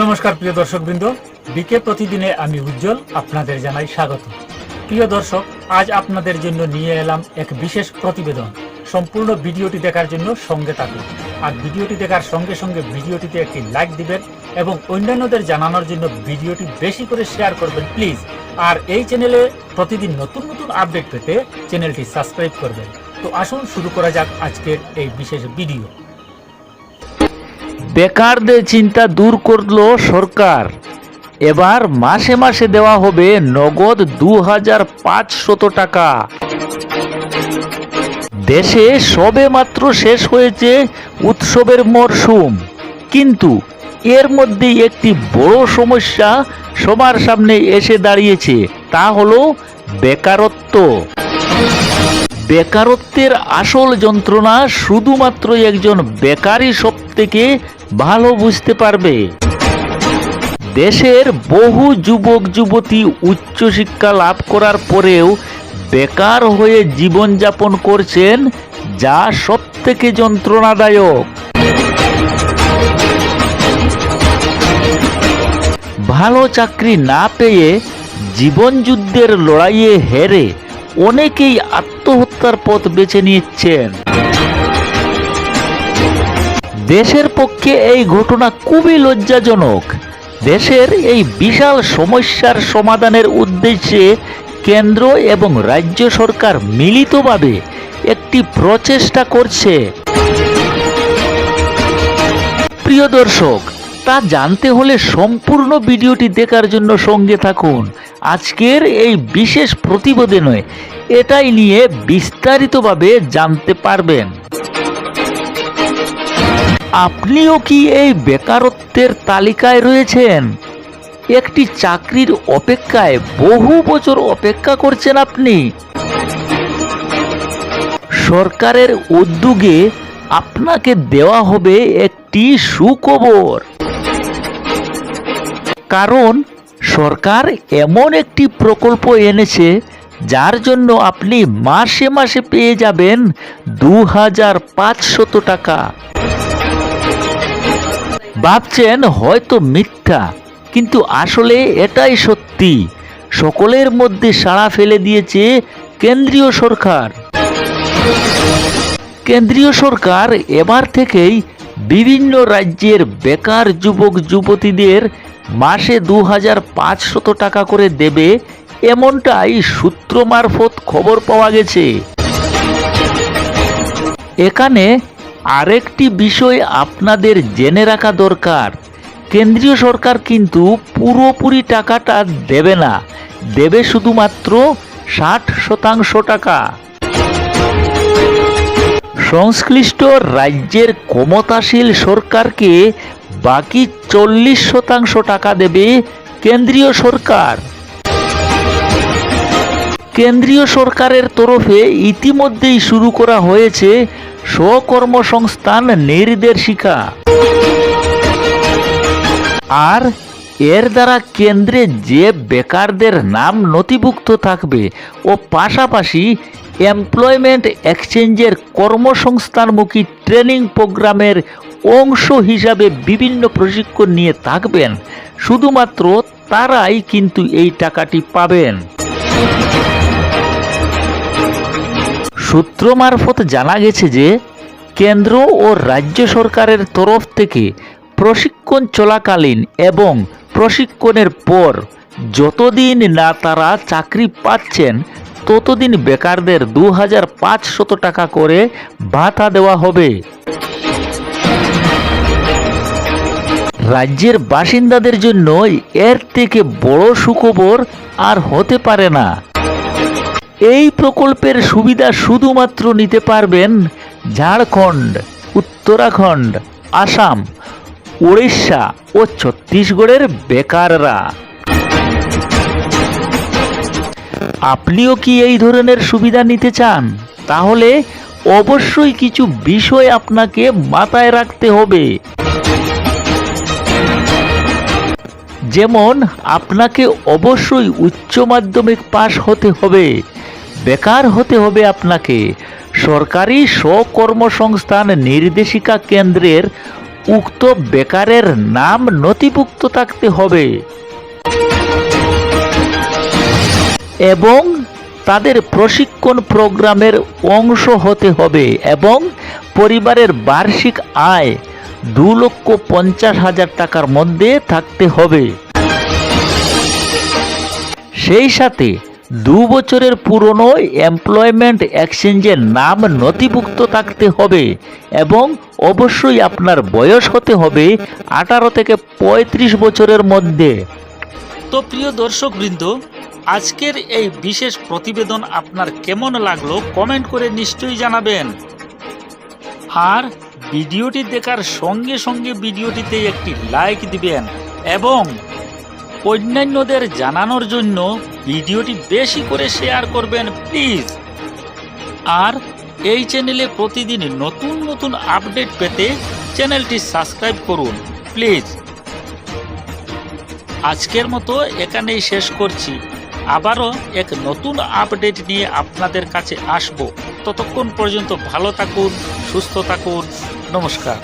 নমস্কার প্রিয় দর্শকবৃন্দ, বিকে প্রতিদিনে আমি উজ্জ্বল আপনাদের জানাই স্বাগত। প্রিয় দর্শক, আজ আপনাদের জন্য নিয়ে এলাম এক বিশেষ প্রতিবেদন। সম্পূর্ণ ভিডিওটি দেখার জন্য সঙ্গে থাকুন। আর ভিডিওটি দেখার সঙ্গে সঙ্গে ভিডিওটিতে একটি লাইক দিবেন এবং অন্যান্যদের জানানোর জন্য ভিডিওটি বেশি করে শেয়ার করবেন প্লিজ। আর এই চ্যানেলে প্রতিদিন নতুন নতুন আপডেট পেতে চ্যানেলটি সাবস্ক্রাইব করবেন। তো আসুন শুরু করা যাক আজকের এই বিশেষ ভিডিও। বেকারদের চিন্তা দূর করলো সরকার। এবার মাসে মাসে দেওয়া হবে নগদ 2500 টাকা। দেশে সবে মাত্র শেষ হয়েছে উৎসবের মরশুম, কিন্তু এর মধ্যে একটি বড় সমস্যা সবার সামনে এসে দাঁড়িয়েছে, তা হলো বেকারত্ব। বেকারত্বের আসল যন্ত্রণা শুধুমাত্র একজন বেকারই সবথেকে ভালো বুঝতে পারবে। দেশের বহু যুবক যুবতী উচ্চশিক্ষা লাভ করার পরেও বেকার হয়ে জীবনযাপন করছেন, যা সবথেকে যন্ত্রণাদায়ক। ভালো চাকরি না পেয়ে জীবনযুদ্ধের লড়াইয়ে হেরে অনেকেই আত্মহত্যার পথ বেছে নিচ্ছেন। দেশের পক্ষে এই ঘটনা খুবই লজ্জাজনক। দেশের এই বিশাল সমস্যার সমাধানের উদ্দেশ্যে কেন্দ্র এবং রাজ্য সরকার মিলিতভাবে একটি প্রচেষ্টা করছে। প্রিয় দর্শক, তা জানতে হলে সম্পূর্ণ ভিডিওটি দেখার জন্য সঙ্গে থাকুন। আজকের এই বিশেষ প্রতিবেদনে এটাই নিয়ে বিস্তারিতভাবে জানতে পারবেন। আপনিও কি এই বেকারত্বের তালিকায় রয়েছেন? একটি চাকরির অপেক্ষায় বহু বছর অপেক্ষা করছেন আপনি। সরকারের উদ্যোগে আপনাকে দেওয়া হবে একটি সুখবর, কারণ সরকার এমন একটি প্রকল্প এনেছে যার জন্য আপনি মাসে মাসে পেয়ে যাবেন 2500 টাকা। ভাবছেন হয়তো মিথ্যা, কিন্তু আসলে এটাই সত্যি। সকলের মধ্যে সাড়া ফেলে দিয়েছে কেন্দ্রীয় সরকার। কেন্দ্রীয় সরকার এবার থেকেই বিভিন্ন রাজ্যের বেকার যুবক যুবতীদের মাসে 2500 টাকা করে দেবে, এমনটাই সূত্র মারফত খবর পাওয়া গেছে। এখানে আরেকটি বিষয় আপনাদের জেনে রাখা দরকার। কেন্দ্রীয় সরকার কিন্তু পুরোপুরি টাকাটা দেবে না, দেবে শুধুমাত্র 60% টাকা। সংশ্লিষ্ট রাজ্যের ক্ষমতাশীল সরকারকে বাকি 40% টাকা দেবে কেন্দ্রীয় সরকার। কেন্দ্রীয় সরকারের তরফে ইতিমধ্যেই শুরু করা হয়েছে স্বকর্মসংস্থান নির্দেশিকা, আর এর দ্বারা কেন্দ্রে যে বেকারদের নাম নথিভুক্ত থাকবে ও পাশাপাশি এমপ্লয়মেন্ট এক্সচেঞ্জের কর্মসংস্থানমুখী ট্রেনিং প্রোগ্রামের অংশ হিসাবে বিভিন্ন প্রশিক্ষণ নিয়ে থাকবেন, শুধুমাত্র তারাই কিন্তু এই টাকাটি পাবেন। সূত্র মারফত জানা গেছে যে কেন্দ্র ও রাজ্য সরকারের তরফ থেকে প্রশিক্ষণ চলাকালীন এবং প্রশিক্ষণের পর যতদিন না তারা চাকরি পাচ্ছেন ততদিন বেকারদের 2500 টাকা করে ভাতা দেওয়া হবে। রাজ্যের বাসিন্দাদের জন্য এর থেকে বড় সুখবর আর হতে পারে না। এই প্রকল্পের সুবিধা শুধুমাত্র নিতে পারবেন ঝাড়খণ্ড, উত্তরাখণ্ড, আসাম, উড়িষ্যা ও ছত্তিশগড়ের বেকাররা। আপনিও কি এই ধরনের সুবিধা নিতে চান? তাহলে অবশ্যই কিছু বিষয় আপনাকে মাথায় রাখতে হবে। যেমন আপনাকে অবশ্যই উচ্চ মাধ্যমিক পাশ হতে হবে, বেকার হতে হবে আপনাকে, সরকারি স্বকর্মসংস্থান নির্দেশিকা কেন্দ্রের উক্ত বেকারের নাম নথিভুক্ত থাকতে হবে এবং তাদের প্রশিক্ষণ প্রোগ্রামের অংশ হতে হবে এবং পরিবারের বার্ষিক আয় 2,50,000 টাকার মধ্যে থাকতে হবে। সেই সাথে 2 বছরের পুরনো এমপ্লয়মেন্ট এক্সচেঞ্জের নাম নথিভুক্ত থাকতে হবে এবং অবশ্যই আপনার বয়স হতে হবে 18 থেকে 35 বছরের মধ্যে। তো প্রিয় দর্শকবৃন্দ, আজকের এই বিশেষ প্রতিবেদন আপনার কেমন লাগলো কমেন্ট করে নিশ্চয়ই জানাবেন। আর ভিডিওটি দেখার সঙ্গে সঙ্গে ভিডিওটিতে একটি লাইক দিবেন এবং অন্যান্যদের জানানোর জন্য ভিডিওটি বেশি করে শেয়ার করবেন প্লিজ। আর এই চ্যানেলে প্রতিদিন নতুন নতুন আপডেট পেতে চ্যানেলটি সাবস্ক্রাইব করুন প্লিজ। আজকের মতো এখানেই শেষ করছি। আবারও এক নতুন আপডেট নিয়ে আপনাদের কাছে আসব। ততক্ষণ পর্যন্ত ভালো থাকুন, সুস্থ থাকুন। নমস্কার।